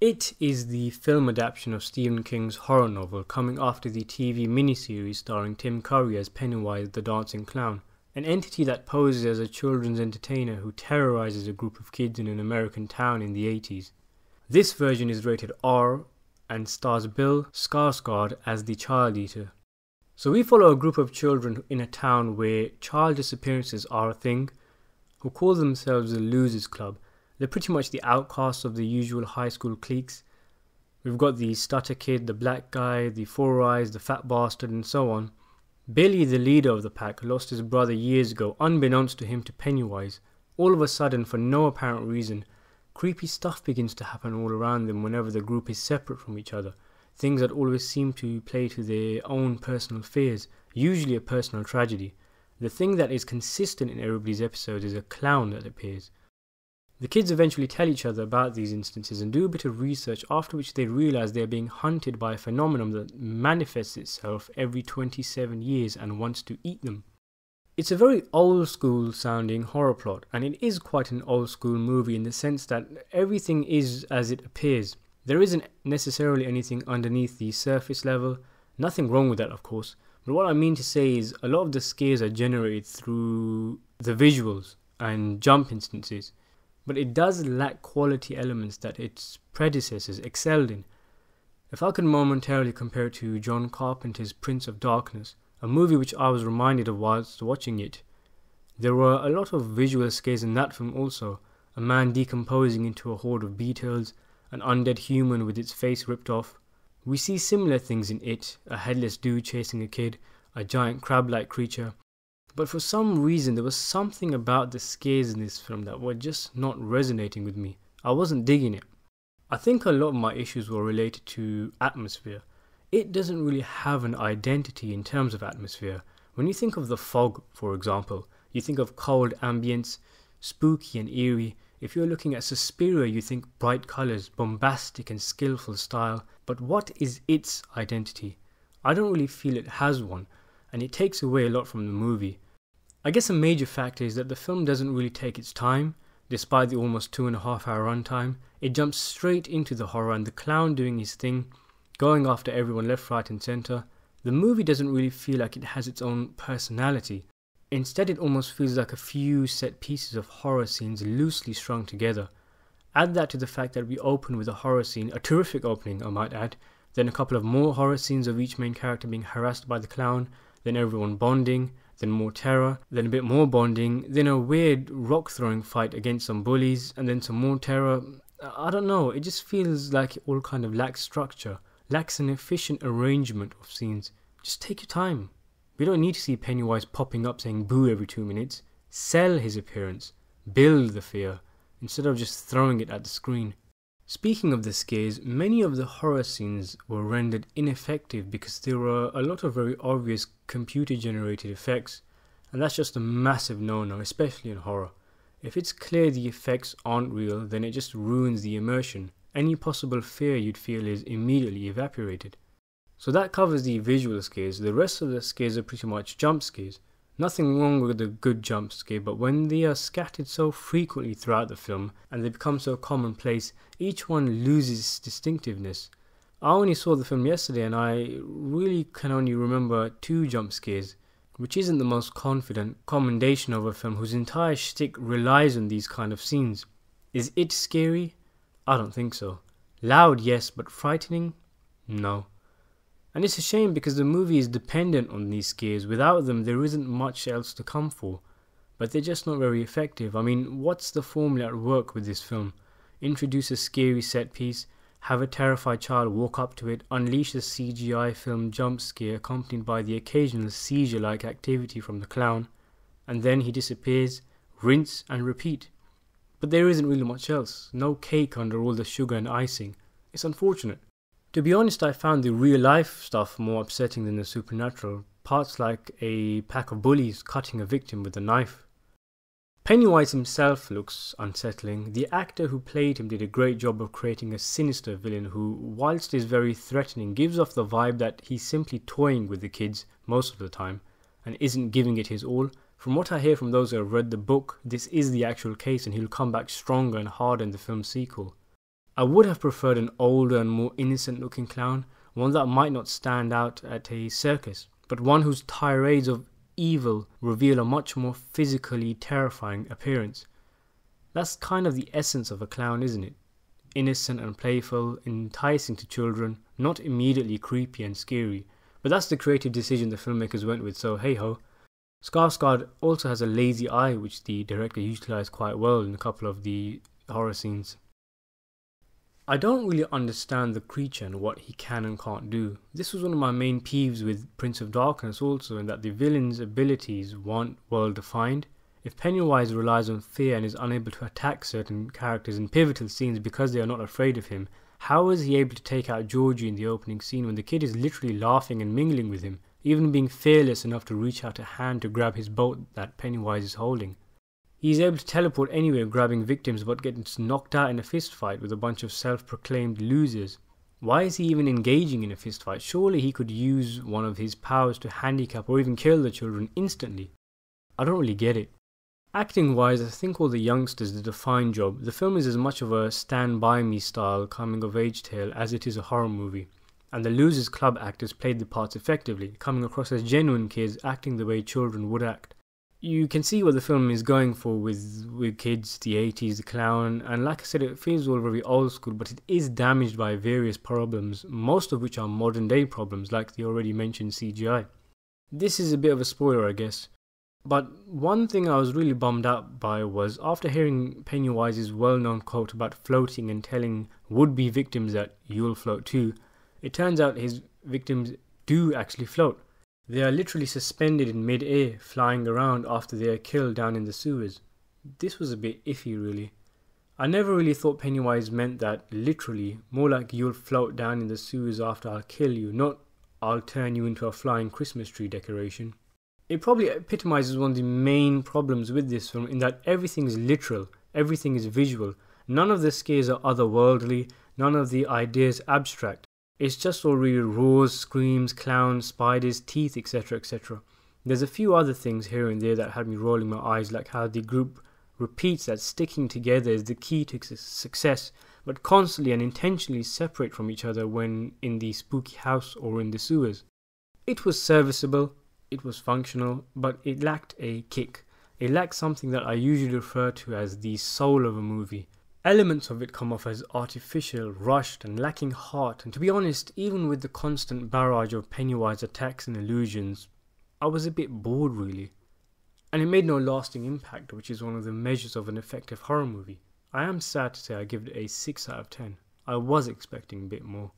It is the film adaptation of Stephen King's horror novel, coming after the TV miniseries starring Tim Curry as Pennywise the Dancing Clown, an entity that poses as a children's entertainer who terrorizes a group of kids in an American town in the 80s. This version is rated R and stars Bill Skarsgård as the child eater. So we follow a group of children in a town where child disappearances are a thing, who call themselves the Losers Club. They're pretty much the outcasts of the usual high school cliques. We've got the stutter kid, the black guy, the four eyes, the fat bastard, and so on. Billy, the leader of the pack, lost his brother years ago, unbeknownst to him, to Pennywise. All of a sudden, for no apparent reason, creepy stuff begins to happen all around them whenever the group is separate from each other. Things that always seem to play to their own personal fears, usually a personal tragedy. The thing that is consistent in everybody's episodes is a clown that appears. The kids eventually tell each other about these instances and do a bit of research, after which they realize they are being hunted by a phenomenon that manifests itself every 27 years and wants to eat them. It's a very old school sounding horror plot, and it is quite an old school movie in the sense that everything is as it appears. There isn't necessarily anything underneath the surface level, nothing wrong with that of course, but what I mean to say is a lot of the scares are generated through the visuals and jump instances, but it does lack quality elements that its predecessors excelled in. If I could momentarily compare it to John Carpenter's Prince of Darkness, a movie which I was reminded of whilst watching it, there were a lot of visual scares in that film also. A man decomposing into a horde of beetles, an undead human with its face ripped off. We see similar things in it, a headless dude chasing a kid, a giant crab-like creature. But for some reason there was something about the scares in this film that were just not resonating with me. I wasn't digging it. I think a lot of my issues were related to atmosphere. It doesn't really have an identity in terms of atmosphere. When you think of The Fog, for example, you think of cold ambience, spooky and eerie. If you're looking at Suspiria, you think bright colours, bombastic and skillful style. But what is its identity? I don't really feel it has one, and it takes away a lot from the movie. I guess a major factor is that the film doesn't really take its time. Despite the almost 2.5 hour runtime, it jumps straight into the horror and the clown doing his thing, going after everyone left, right and centre. The movie doesn't really feel like it has its own personality. Instead, it almost feels like a few set pieces of horror scenes loosely strung together. Add that to the fact that we open with a horror scene, a terrific opening I might add, then a couple of more horror scenes of each main character being harassed by the clown, then everyone bonding, then more terror, then a bit more bonding, then a weird rock throwing fight against some bullies, and then some more terror. I don't know, it just feels like it all kind of lacks structure, lacks an efficient arrangement of scenes. Just take your time. We don't need to see Pennywise popping up saying boo every 2 minutes. Sell his appearance. Build the fear, instead of just throwing it at the screen. Speaking of the scares, many of the horror scenes were rendered ineffective because there were a lot of very obvious computer-generated effects, and that's just a massive no-no, especially in horror. If it's clear the effects aren't real, then it just ruins the immersion. Any possible fear you'd feel is immediately evaporated. So that covers the visual scares. The rest of the scares are pretty much jump scares. Nothing wrong with a good jump scare, but when they are scattered so frequently throughout the film and they become so commonplace, each one loses distinctiveness. I only saw the film yesterday and I really can only remember 2 jump scares, which isn't the most confident commendation of a film whose entire shtick relies on these kind of scenes. Is it scary? I don't think so. Loud, yes, but frightening? No. And it's a shame because the movie is dependent on these scares. Without them, there isn't much else to come for. But they're just not very effective. I mean, what's the formula at work with this film? Introduce a scary set piece, have a terrified child walk up to it, unleash a CGI film jump scare accompanied by the occasional seizure-like activity from the clown, and then he disappears, rinse and repeat. But there isn't really much else. No cake under all the sugar and icing. It's unfortunate. To be honest, I found the real-life stuff more upsetting than the supernatural. Parts like a pack of bullies cutting a victim with a knife. Pennywise himself looks unsettling. The actor who played him did a great job of creating a sinister villain who, whilst is very threatening, gives off the vibe that he's simply toying with the kids most of the time and isn't giving it his all. From what I hear from those who have read the book, this is the actual case and he'll come back stronger and harder in the film's sequel. I would have preferred an older and more innocent looking clown, one that might not stand out at a circus, but one whose tirades of evil reveal a much more physically terrifying appearance. That's kind of the essence of a clown, isn't it? Innocent and playful, enticing to children, not immediately creepy and scary. But that's the creative decision the filmmakers went with, so hey ho. Skarsgård also has a lazy eye, which the director utilised quite well in a couple of the horror scenes. I don't really understand the creature and what he can and can't do. This was one of my main peeves with Prince of Darkness also, in that the villain's abilities weren't well defined. If Pennywise relies on fear and is unable to attack certain characters in pivotal scenes because they are not afraid of him, how is he able to take out Georgie in the opening scene when the kid is literally laughing and mingling with him, even being fearless enough to reach out a hand to grab his boat that Pennywise is holding? He is able to teleport anywhere, grabbing victims, but gets knocked out in a fist fight with a bunch of self-proclaimed losers. Why is he even engaging in a fist fight? Surely he could use one of his powers to handicap or even kill the children instantly. I don't really get it. Acting wise, I think all the youngsters did a fine job. The film is as much of a Stand By Me style coming of age tale as it is a horror movie, and the Losers Club actors played the parts effectively, coming across as genuine kids acting the way children would act. You can see what the film is going for with kids, the 80s, the clown, and like I said, it feels all very old school, but it is damaged by various problems, most of which are modern day problems like the already mentioned CGI. This is a bit of a spoiler, I guess. But one thing I was really bummed out by was, after hearing Pennywise's well-known quote about floating and telling would-be victims that you'll float too, it turns out his victims do actually float. They are literally suspended in mid-air, flying around after they are killed down in the sewers. This was a bit iffy, really. I never really thought Pennywise meant that literally, more like you'll float down in the sewers after I'll kill you, not I'll turn you into a flying Christmas tree decoration. It probably epitomizes one of the main problems with this film, in that everything is literal, everything is visual. None of the scares are otherworldly, none of the ideas abstract. It's just all really roars, screams, clowns, spiders, teeth, etc, etc. There's a few other things here and there that had me rolling my eyes, like how the group repeats that sticking together is the key to success, but constantly and intentionally separate from each other when in the spooky house or in the sewers. It was serviceable. It was functional, but it lacked a kick. It lacked something that I usually refer to as the soul of a movie. Elements of it come off as artificial, rushed, and lacking heart, and to be honest, even with the constant barrage of Pennywise attacks and illusions, I was a bit bored really. And it made no lasting impact, which is one of the measures of an effective horror movie. I am sad to say I give it a 6 out of 10. I was expecting a bit more.